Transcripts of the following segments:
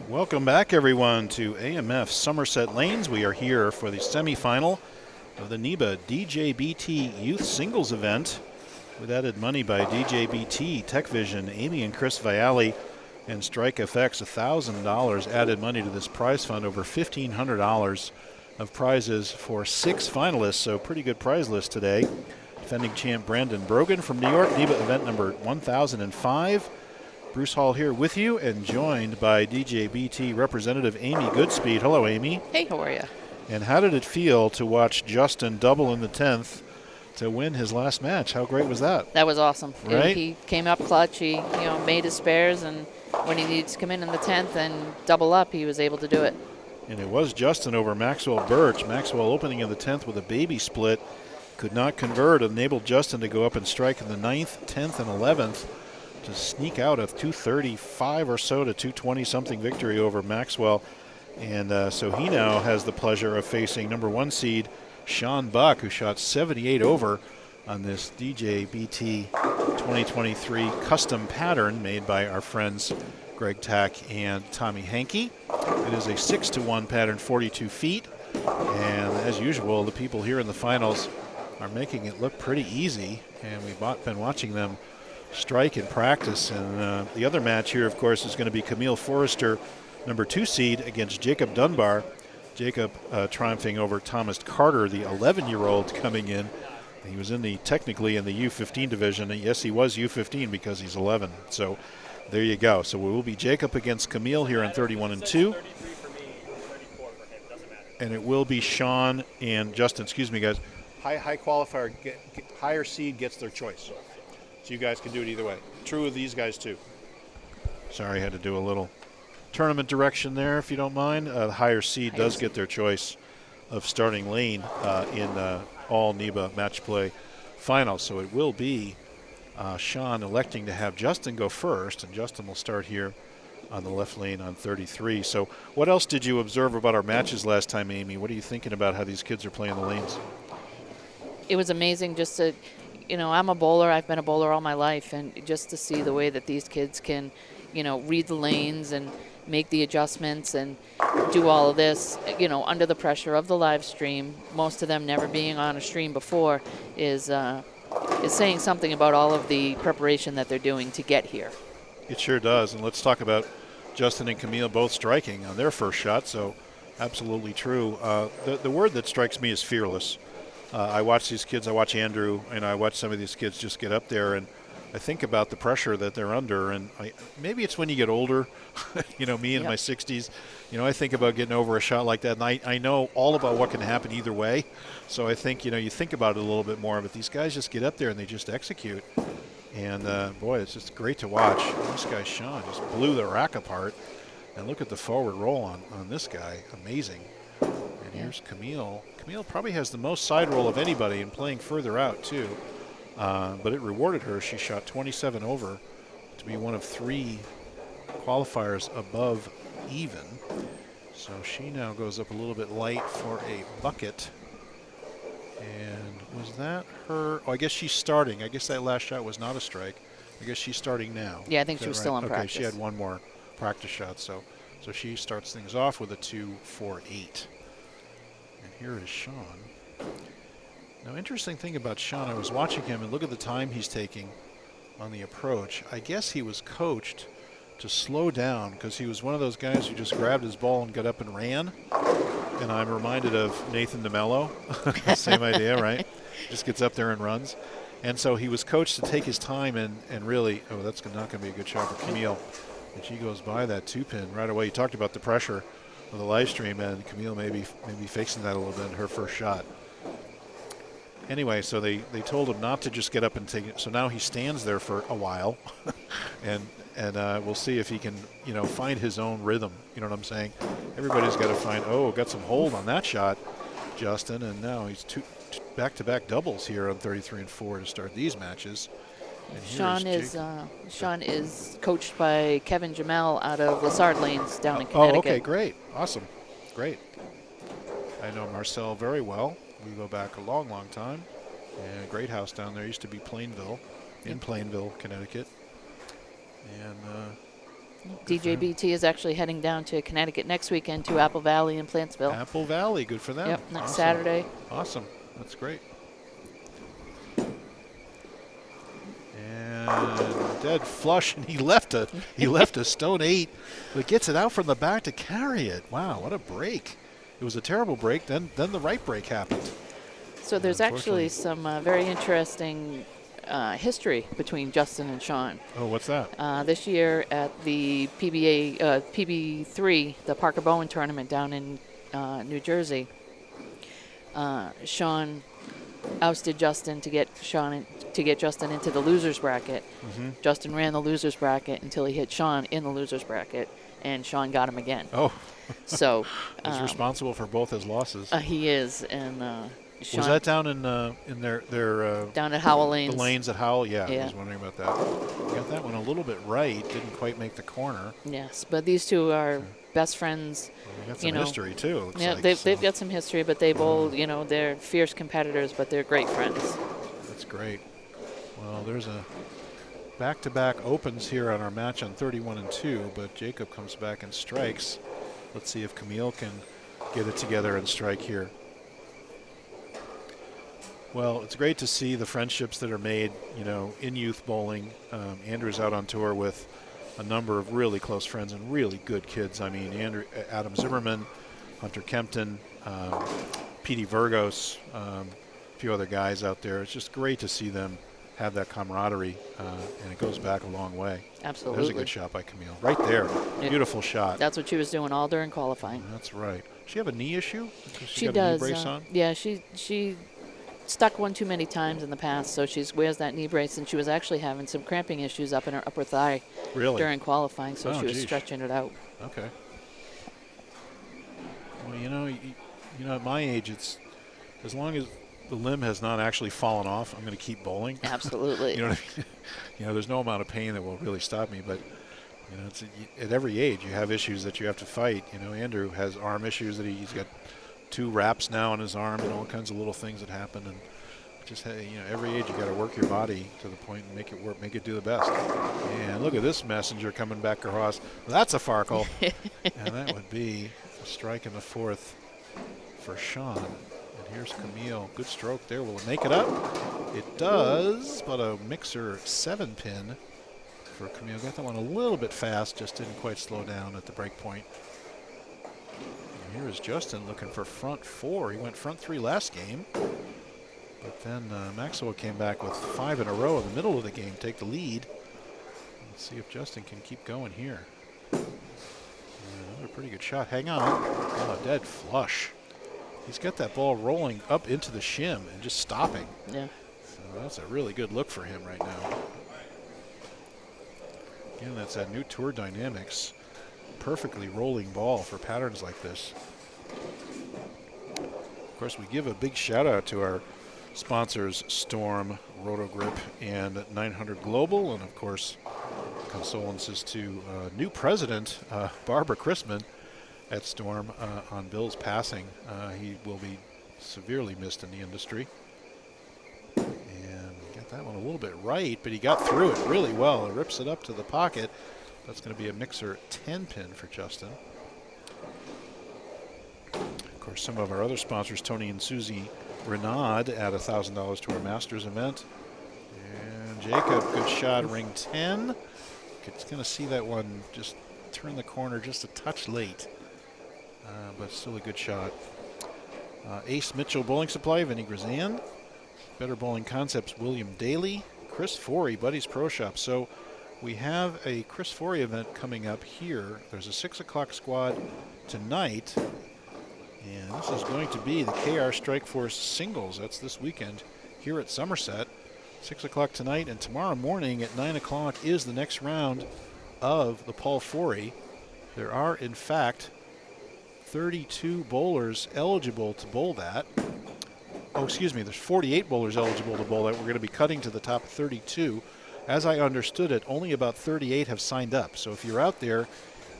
Welcome back, everyone, to AMF Somerset Lanes. We are here for the semifinal of the NEBA DJBT Youth Singles event with added money by DJBT, TechVision, Amy and Chris Viali, and Strike FX. $1,000 added money to this prize fund, over $1,500 of prizes for 6 finalists, so pretty good prize list today. Defending champ Brandon Brogan from New York, NEBA event number 1005. Bruce Hall here with you and joined by DJBT representative Amy Goodspeed. Hello, Amy. Hey, how are you? And how did it feel to watch Justin double in the 10th to win his last match? How great was that? That was awesome. Right? He came up clutch. He made his spares, and when he needed to come in the 10th and double up, he was able to do it. And it was Justin over Maxwell Birch. Maxwell opening in the 10th with a baby split. Could not convert. Enabled Justin to go up and strike in the 9th, 10th, and 11th. To sneak out a 235 or so to 220 something victory over Maxwell. And so he now has the pleasure of facing number 1 seed Sean Buck, who shot 78 over on this DJBT 2023 custom pattern made by our friends Greg Tack and Tommy Hankey. It is a 6-to-1 pattern, 42 feet. And as usual, the people here in the finals are making it look pretty easy. And we've been watching them strike in practice. And the other match here, of course, is going to be Camille Forrester, number 2 seed, against Jacob Dunbar. Jacob triumphing over Thomas Carter, the 11-year-old coming in. He was technically in the U15 division. And yes, he was U15 because he's 11. So there you go. So it will be Jacob against Camille here in 31-2. And it will be Sean and Justin. Excuse me, guys. High qualifier, higher seed gets their choice. So you guys can do it either way. True of these guys, too. Sorry, I had to do a little tournament direction there, if you don't mind. The higher seed does get their choice of starting lane in all NEBA match play finals. So it will be Sean electing to have Justin go first, and Justin will start here on the left lane on 33. So what else did you observe about our matches last time, Amy? What are you thinking about how these kids are playing the lanes? It was amazing just to, I'm a bowler. I've been a bowler all my life, and just to see the way that these kids can, read the lanes and make the adjustments and do all of this, under the pressure of the live stream, most of them never being on a stream before, is saying something about all of the preparation that they're doing to get here. It sure does. And let's talk about Justin and Camille both striking on their first shot. So absolutely true. The word that strikes me is fearless. I watch these kids, I watch Andrew, and I watch some of these kids just get up there, and I think about the pressure that they're under. And maybe it's when you get older, me in my 60s, I think about getting over a shot like that. And I know all about what can happen either way. So I think, you think about it a little bit more. But these guys just get up there and they just execute. And, boy, it's just great to watch. This guy, Sean, just blew the rack apart. And look at the forward roll on this guy. Amazing. And here's Camille. Camille probably has the most side roll of anybody and playing further out, too. But it rewarded her. She shot 27 over to be one of 3 qualifiers above even. So she now goes up a little bit light for a bucket. And was that her? Oh, I guess she's starting. I guess that last shot was not a strike. I guess she's starting now. Yeah, I think she was still in practice. Okay, she had one more practice shot. So she starts things off with a 2-4-8. And here is Sean. Now, interesting thing about Sean, I was watching him, and look at the time he's taking on the approach. I guess he was coached to slow down because he was one of those guys who just grabbed his ball and got up and ran. And I'm reminded of Nathan DeMello. Same idea, right? Just gets up there and runs. And so he was coached to take his time and really, that's not going to be a good shot for Camille. And she goes by that 2-pin right away. You talked about the pressure of the live stream, and Camille maybe facing that a little bit in her first shot. Anyway, so they told him not to just get up and take it. So now he stands there for a while, and we'll see if he can, find his own rhythm. You know what I'm saying? Everybody's got to find. Got some hold on that shot, Justin, and now he's 2 back-to-back doubles here on 33 and 4 to start these matches. Sean is coached by Kevin Jamel out of Lassard Lanes down in Connecticut. Oh, okay, great, awesome, great. I know Marcel very well. We go back a long, long time. And a great house down there. Used to be Plainville, in Plainville, Connecticut. And DJBT is actually heading down to Connecticut next weekend to Apple Valley in Plantsville. Apple Valley, good for them. Yep, next Awesome. Saturday. Awesome. That's great. And dead flush, and he left a stone 8, but gets it out from the back to carry it. Wow, what a break! It was a terrible break. Then the right break happened. So there's actually some very interesting history between Justin and Sean. Oh, what's that? This year at the PB3, the Parker Bowen tournament down in New Jersey, Sean ousted Justin to get Justin into the losers bracket. Justin ran the losers bracket until he hit Sean in the losers bracket, and Sean got him again. Oh, so he's responsible for both his losses. he is, and Sean, was that down in their down at Howell Lanes? The lanes at Howell? Yeah, Yeah. I was wondering about that. Got that one a little bit right. Didn't quite make the corner. Yes, but these two are best friends. Well, they got some history too. Looks Yeah, like, they've got some history, but they both, they're fierce competitors, but they're great friends. That's great. Well, there's a back-to-back opens here on our match on 31-2, but Jacob comes back and strikes. Let's see if Camille can get it together and strike here. Well, it's great to see the friendships that are made, in youth bowling. Andrew's out on tour with a number of really close friends and really good kids. I mean, Adam Zimmerman, Hunter Kempton, Petey Virgos, a few other guys out there. It's just great to see them have that camaraderie, and it goes back a long way. Absolutely. There's a good shot by Camille. Right there. Beautiful shot. That's what she was doing all during qualifying. That's right. Does she have a knee issue? She got does. A knee brace on? Yeah, she stuck one too many times in the past, so she wears that knee brace, and she was actually having some cramping issues up in her upper thigh during qualifying, so she was stretching it out. Okay. Well, at my age, it's as long as the limb has not actually fallen off, I'm going to keep bowling. Absolutely. You know what I mean? There's no amount of pain that will really stop me, but it's at every age you have issues that you have to fight. Andrew has arm issues that he's got 2 wraps now on his arm and all kinds of little things that happen, and just every age you got to work your body to the point and make it work, make it do the best. And look at this messenger coming back across. That's a Farkle, and that would be a strike in the 4th for Sean. And here's Camille. Good stroke there. Will it make it up? It does, but a mixer 7-pin for Camille. Got that one a little bit fast, just didn't quite slow down at the break point. And here is Justin looking for front 4. He went front 3 last game, but then Maxwell came back with 5 in a row in the middle of the game, take the lead. Let's see if Justin can keep going here. Another pretty good shot. Hang on. Oh, dead flush. He's got that ball rolling up into the shim and just stopping. Yeah. So that's a really good look for him right now. Again, that's that new Tour Dynamics. Perfectly rolling ball for patterns like this. Of course, we give a big shout out to our sponsors, Storm, Rotogrip, and 900 Global, and of course, condolences to new president, Barbara Chrisman, at Storm on Bill's passing. He will be severely missed in the industry. And got that one a little bit right, but he got through it really well. He rips it up to the pocket. That's going to be a mixer 10-pin for Justin. Of course, some of our other sponsors, Tony and Susie Renaud, add $1,000 to our Masters event. And Jacob, good shot, ring 10. It's going to see that one just turn the corner just a touch late. But still a good shot. Ace Mitchell Bowling Supply, Vinny Grazan. Better Bowling Concepts, William Daly. Chris Forey, Buddy's Pro Shop. So we have a Chris Forey event coming up here. There's a 6 o'clock squad tonight. And this is going to be the KR Strikeforce Singles. That's this weekend here at Somerset. 6 o'clock tonight, and tomorrow morning at 9 o'clock is the next round of the Paul Forey. There are, in fact, 32 bowlers eligible to bowl that. Oh, excuse me, there's 48 bowlers eligible to bowl that. We're going to be cutting to the top 32. As I understood it, only about 38 have signed up. So if you're out there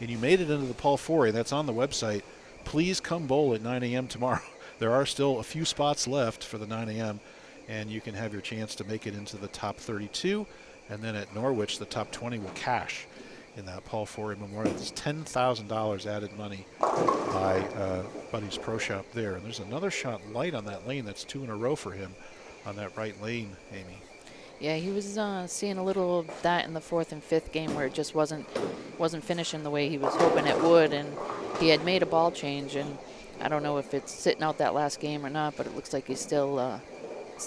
and you made it into the Paul Forey, that's on the website, please come bowl at 9 a.m. tomorrow. There are still a few spots left for the 9 a.m., and you can have your chance to make it into the top 32. And then at Norwich, the top 20 will cash. in that Paul Forey Memorial. It's $10,000 added money by Buddy's Pro Shop there. And there's another shot light on that lane. That's 2 in a row for him on that right lane, Amy. Yeah, he was seeing a little of that in the 4th and 5th game where it just wasn't finishing the way he was hoping it would, and he had made a ball change, and I don't know if it's sitting out that last game or not, but it looks like he's still a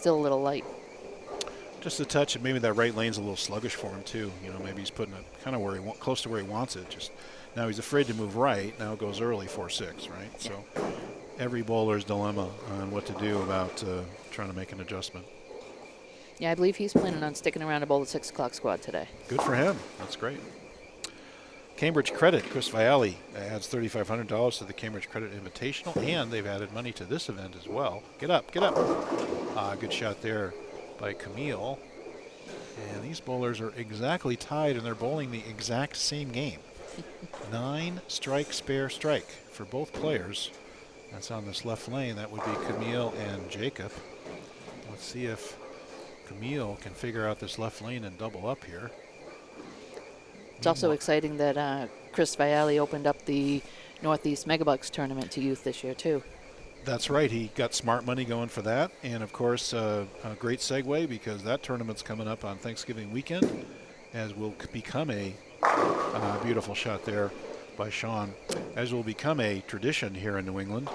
little light. Just a touch, and maybe that right lane's a little sluggish for him too. You know, maybe he's putting it kind of where close to where he wants it. Just now he's afraid to move right. Now it goes early 4-6, right? Yeah. So every bowler's dilemma on what to do about trying to make an adjustment. Yeah, I believe he's planning on sticking around to bowl the 6 o'clock squad today. Good for him. That's great. Cambridge Credit, Chris Vialli adds $3,500 to the Cambridge Credit Invitational, and they've added money to this event as well. Get up, get up. Good shot there by Camille. And these bowlers are exactly tied, and they're bowling the exact same game. 9 strike, spare strike for both players. That's on this left lane. That would be Camille and Jacob. Let's see if Camille can figure out this left lane and double up here. It's also exciting that Chris Vialli opened up the Northeast Megabucks tournament to youth this year, too. That's right. He got smart money going for that. And, of course, a great segue because that tournament's coming up on Thanksgiving weekend, as will become a beautiful shot there by Sean, as will become a tradition here in New England.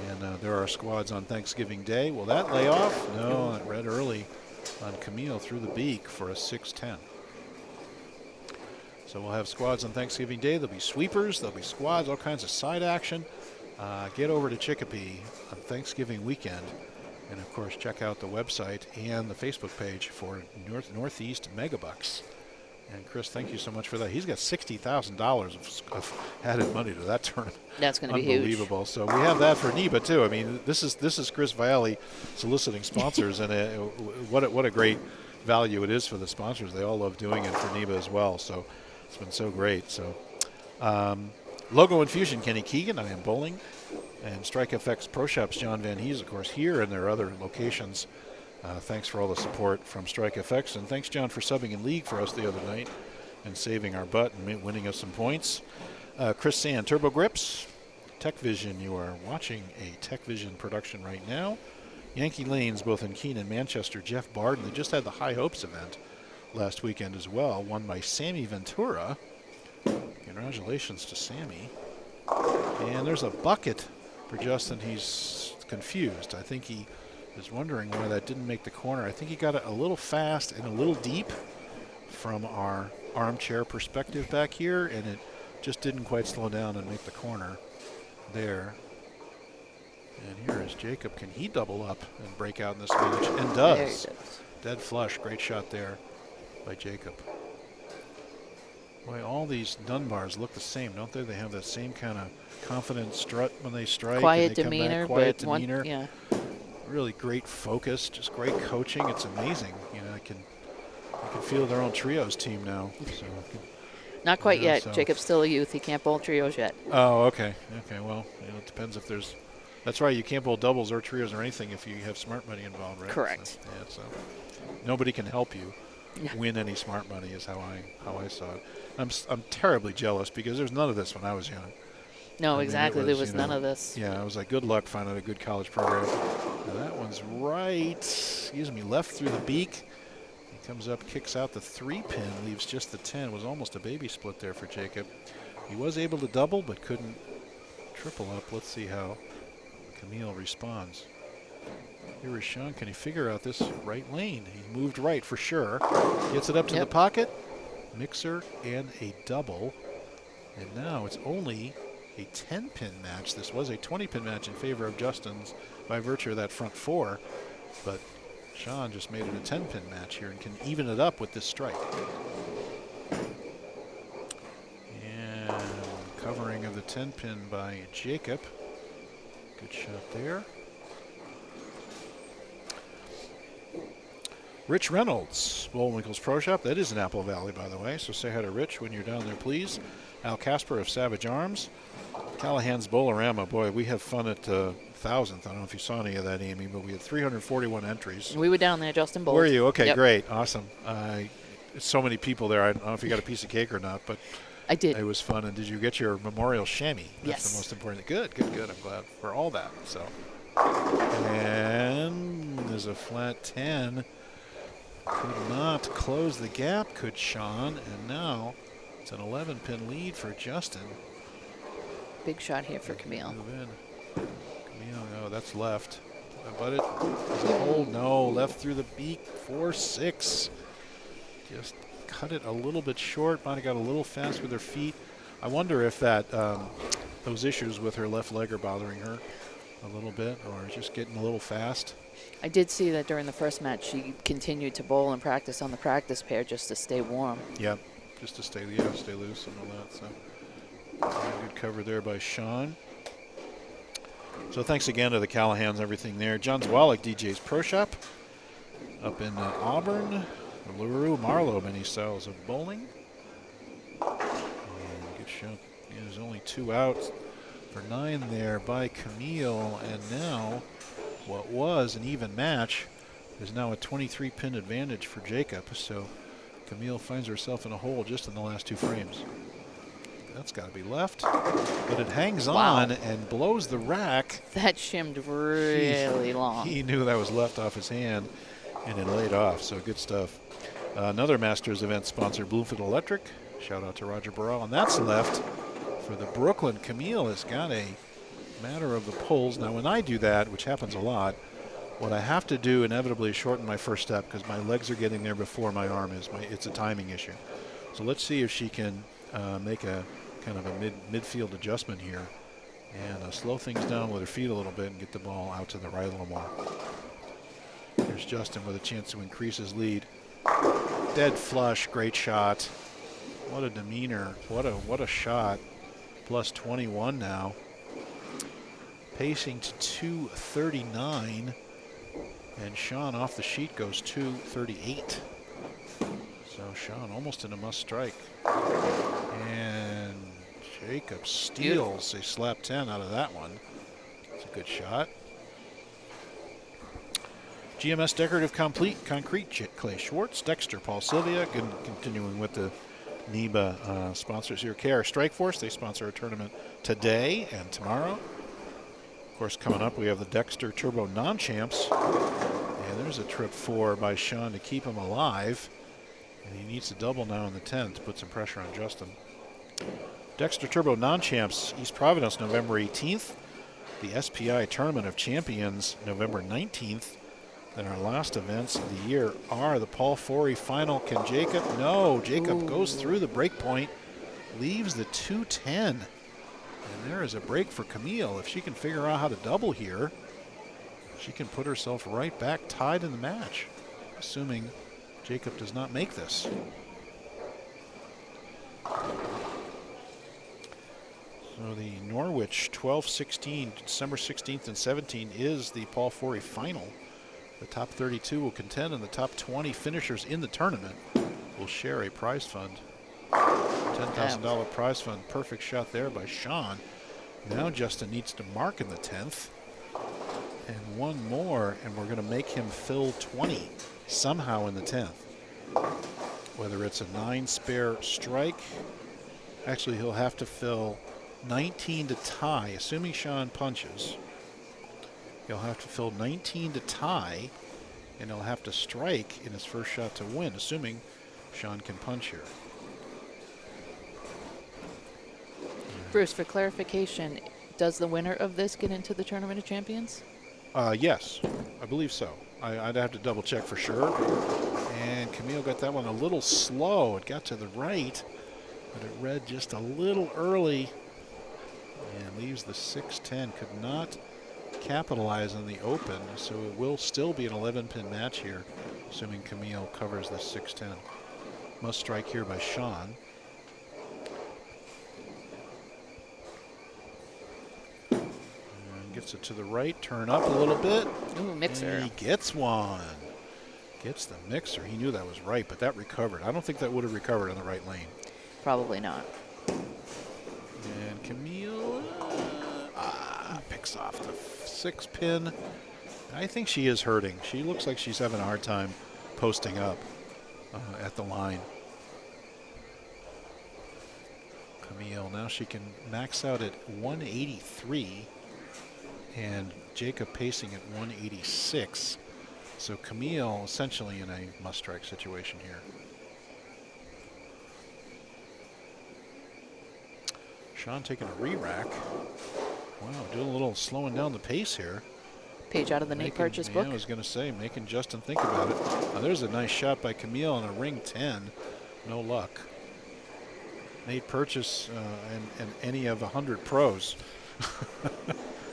And there are squads on Thanksgiving Day. Will that lay off? No, it read early on Camille through the beak for a 6-10. So we'll have squads on Thanksgiving Day. There'll be sweepers. There'll be squads, all kinds of side action. Get over to Chicopee on Thanksgiving weekend. And, of course, check out the website and the Facebook page for Northeast Megabucks. And, Chris, thank you so much for that. He's got $60,000 of added money to that tournament. That's going to be huge. Unbelievable. So we have that for NEBA, too. I mean, this is Chris Vialli soliciting sponsors, and what a great value it is for the sponsors. They all love doing it for NEBA as well. So it's been so great. So Logo Infusion, Kenny Keegan, I Am Bowling, and Strike FX Pro Shops, John Van Hees, of course, here and their other locations. Thanks for all the support from Strike FX, and thanks, John, for subbing in league for us the other night and saving our butt and winning us some points. Chris Sand, Turbo Grips, TechVision. You are watching a TechVision production right now. Yankee Lanes, both in Keene and Manchester. Jeff Barden, they just had the High Hopes event last weekend as well, won by Sammy Ventura. Congratulations to Sammy. And there's a bucket for Justin. He's confused. I think he is wondering why that didn't make the corner. I think he got it a little fast and a little deep from our armchair perspective back here, and it just didn't quite slow down and make the corner there. And here is Jacob. Can he double up and break out in this match? And does. Dead flush. Great shot there by Jacob. Boy, all these Dunbars look the same, don't they? They have that same kind of confident strut when they strike. Quiet and they demeanor. Quiet demeanor. Yeah. Really great focus, just great coaching. It's amazing. You know, I can feel their own trios team now. So, not quite yet. So. Jacob's still a youth. He can't bowl trios yet. Oh, okay. Okay, well, it depends if there's – that's right. You can't bowl doubles or trios or anything if you have smart money involved, right? Correct. So, yeah, so nobody can help you win any smart money is how I saw it. I'm terribly jealous because there's none of this when I was young. No, exactly. There was none of this. Yeah, I was like, good luck finding a good college program. And that one's left through the beak. He comes up, kicks out the 3-pin, leaves just the 10. Was almost a baby split there for Jacob. He was able to double, but couldn't triple up. Let's see how Camille responds. Here is Sean. Can he figure out this right lane? He moved right for sure. Gets it up to the pocket. Mixer and a double. And now it's only a 10-pin match. This was a 20-pin match in favor of Justin's by virtue of that front 4. But Sean just made it a 10-pin match here and can even it up with this strike. And covering of the 10-pin by Jacob. Good shot there. Rich Reynolds, Bullwinkle's Pro Shop. That is in Apple Valley, by the way, so say hi to Rich when you're down there, please. Al Casper of Savage Arms. Callahan's Bowlerama. Boy, we have fun at 1,000th. I don't know if you saw any of that, Amy, but we had 341 entries. We were down there, Justin Bowles. Were you? Okay, great. Awesome. so many people there. I don't know if you got a piece of cake or not, but I did. it was fun. And did you get your memorial chamois? That's Yes. the most important. Good. I'm glad for all that. So, and there's a flat 10. Could not close the gap, could Sean. And now it's an 11-pin lead for Justin. Big shot here for Camille. Move in. Camille, oh, that's left. But it is a hold. No, left through the beak. 4-6. Just cut it a little bit short. Might have got a little fast with her feet. I wonder if that those issues with her left leg are bothering her a little bit, or just getting a little fast. I did see that during the first match she continued to bowl and practice on the practice pair just to stay warm. Yep, just to stay loose and all that. So good cover there by Sean. So thanks again to the Callahans and everything there. John Zwalik, DJ's Pro Shop up in Auburn. LaRue, Marlowe, many styles of bowling. And good shot. Yeah, there's only 2 outs for 9 there by Camille. And now what was an even match is now a 23-pin advantage for Jacob. So Camille finds herself in a hole just in the last 2 frames. That's got to be left. But it hangs on and blows the rack. That shimmed really long. He knew that was left off his hand and it laid off. So good stuff. Another Masters event sponsor, Bloomfield Electric. Shout out to Roger Burrell. And that's left for the Brooklyn. Camille has got a matter of the poles. Now, when I do that, which happens a lot, what I have to do inevitably is shorten my first step because my legs are getting there before my arm is. It's a timing issue. So let's see if she can make a kind of a midfield adjustment here and slow things down with her feet a little bit and get the ball out to the right a little more. Here's Justin with a chance to increase his lead. Dead flush, great shot. What a demeanor, what a shot. Plus 21 now. Pacing to 239. And Sean off the sheet goes 238. So Sean almost in a must strike. And Jacob steals a slap 10 out of that one. It's a good shot. GMS Decorative Concrete, Clay Schwartz, Dexter, Paul Sylvia. Continuing with the NEBA sponsors here. KR Strike Force, they sponsor our tournament today and tomorrow. Of course, coming up, we have the Dexter Turbo Non-Champs. And there's a trip 4 by Sean to keep him alive. And he needs to double now in the 10th to put some pressure on Justin. Dexter Turbo Non-Champs, East Providence, November 18th. The SPI Tournament of Champions, November 19th. Then our last events of the year are the Paul Forey Final. Can Jacob? No, Jacob goes through the break point, leaves the 210. And there is a break for Camille. If she can figure out how to double here, she can put herself right back tied in the match, assuming Jacob does not make this. So the Norwich 12-16, December 16th and 17th is the Paul Forey Final. The top 32 will contend, and the top 20 finishers in the tournament will share a prize fund. $10,000 prize fund. Perfect shot there by Sean. Now Justin needs to mark in the 10th. And one more, and we're going to make him fill 20 somehow in the 10th. Whether it's a 9 spare strike. Actually, he'll have to fill 19 to tie, assuming Sean punches. He'll have to fill 19 to tie, and he'll have to strike in his first shot to win, assuming Sean can punch here. Bruce, for clarification, does the winner of this get into the Tournament of Champions? Yes, I believe so. I'd have to double check for sure. And Camille got that one a little slow. It got to the right, but it read just a little early and leaves the 6-10. Could not capitalize on the open, so it will still be an 11-pin match here, assuming Camille covers the 6-10. Must strike here by Sean. And gets it to the right, turn up a little bit. Ooh, mixer. And he gets one. Gets the mixer. He knew that was right, but that recovered. I don't think that would have recovered on the right lane. Probably not. And Camille picks off the 6-pin. I think she is hurting. She looks like she's having a hard time posting up. at the line. Camille, now she can max out at 183, and Jacob pacing at 186. So Camille essentially in a must-strike situation here. Sean taking a re-rack. Wow, doing a little slowing down the pace here. Page out of the Nate Purchase book. I was going to say, making Justin think about it. Now there's a nice shot by Camille on a ring 10. No luck. Nate Purchase and any of 100 pros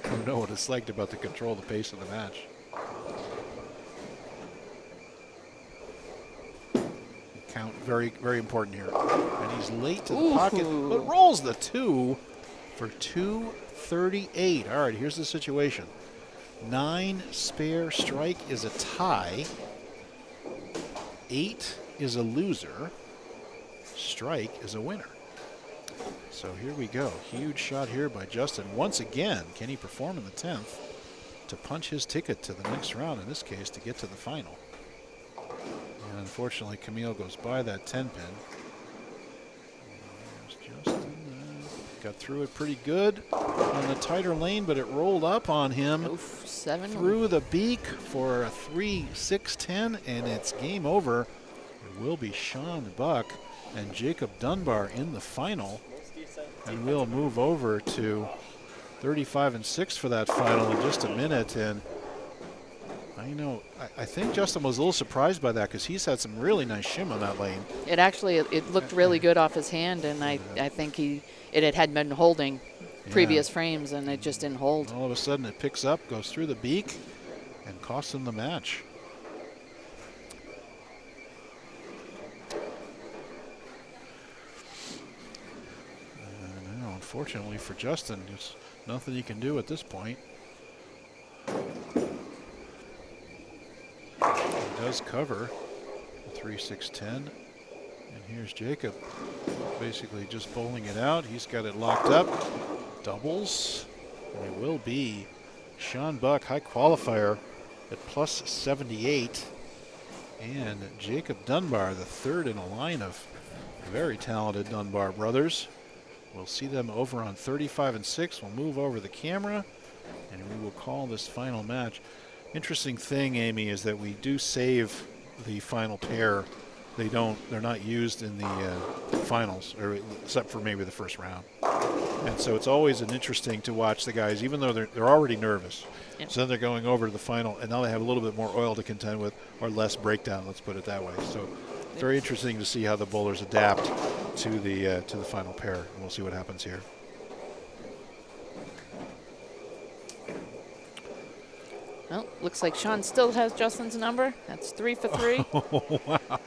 who know what it's like about to control the pace of the match. Count very, very important here. And he's late to the pocket, but rolls the 2 for 238. All right, here's the situation. 9 spare strike is a tie. 8 is a loser. Strike is a winner. So here we go. Huge shot here by Justin. Once again, can he perform in the 10th to punch his ticket to the next round, in this case, to get to the final? And unfortunately, Camille goes by that 10 pin. There's Justin. Got through it pretty good on the tighter lane, but it rolled up on him. Oof, 7. Through the beak for a 3-6-10, and it's game over. It will be Sean Buck and Jacob Dunbar in the final. And we'll move over to 35-6 for that final in just a minute. And I think Justin was a little surprised by that because he's had some really nice shim on that lane. It actually, it looked really good off his hand, and I think it had been holding previous frames, and it just didn't hold. All of a sudden it picks up, goes through the beak, and costs him the match. Unfortunately for Justin, there's nothing he can do at this point. He does cover the 3-6-10. And here's Jacob basically just bowling it out. He's got it locked up. Doubles. And it will be Sean Buck, high qualifier at plus 78. And Jacob Dunbar, the third in a line of very talented Dunbar brothers. We'll see them over on 35-6. We'll move over the camera, and we will call this final match. Interesting thing, Amy, is that we do save the final pair. They're not used in the finals, or except for maybe the first round. And so it's always interesting to watch the guys, even though they're already nervous. Yep. So then they're going over to the final, and now they have a little bit more oil to contend with, or less breakdown. Let's put it that way. So very interesting to see how the bowlers adapt to the final pair, and we'll see what happens here. Well, looks like Sean still has Justin's number. That's 3 for 3. Oh, wow.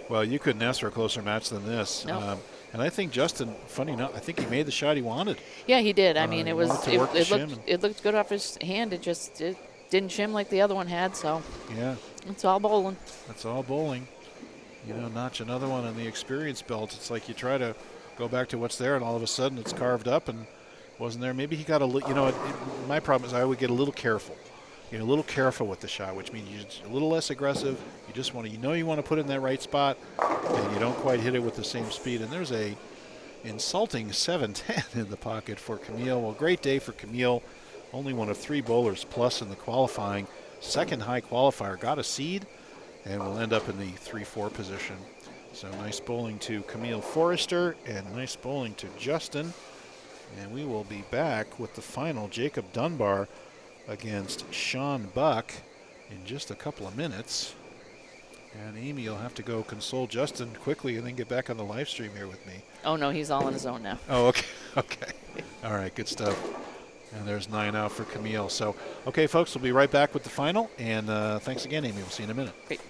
Well, you couldn't ask for a closer match than this. No. And I think Justin, funny enough, I think he made the shot he wanted. Yeah, he did. I mean, it looked good off his hand. It didn't shim like the other one had. So yeah, it's all bowling. That's all bowling. Notch another one on the experience belt. It's like you try to go back to what's there, and all of a sudden it's carved up and wasn't there. Maybe he got my problem is I would get a little careful. A little careful with the shot, which means you're just a little less aggressive. You just want to, you want to put it in that right spot, and you don't quite hit it with the same speed. And there's a insulting 7-10 in the pocket for Camille. Well, great day for Camille. Only one of 3 bowlers plus in the qualifying. Second high qualifier, got a seed, and will end up in the 3-4 position. So nice bowling to Camille Forrester, and nice bowling to Justin. And we will be back with the final, Jacob Dunbar against Sean Buck, in just a couple of minutes. And Amy, you'll have to go console Justin quickly and then get back on the live stream here with me. Oh, no, he's all on his own now. Oh, okay. Okay. All right, good stuff. And there's 9 out for Camille. So, okay, folks, we'll be right back with the final. And thanks again, Amy. We'll see you in a minute. Great.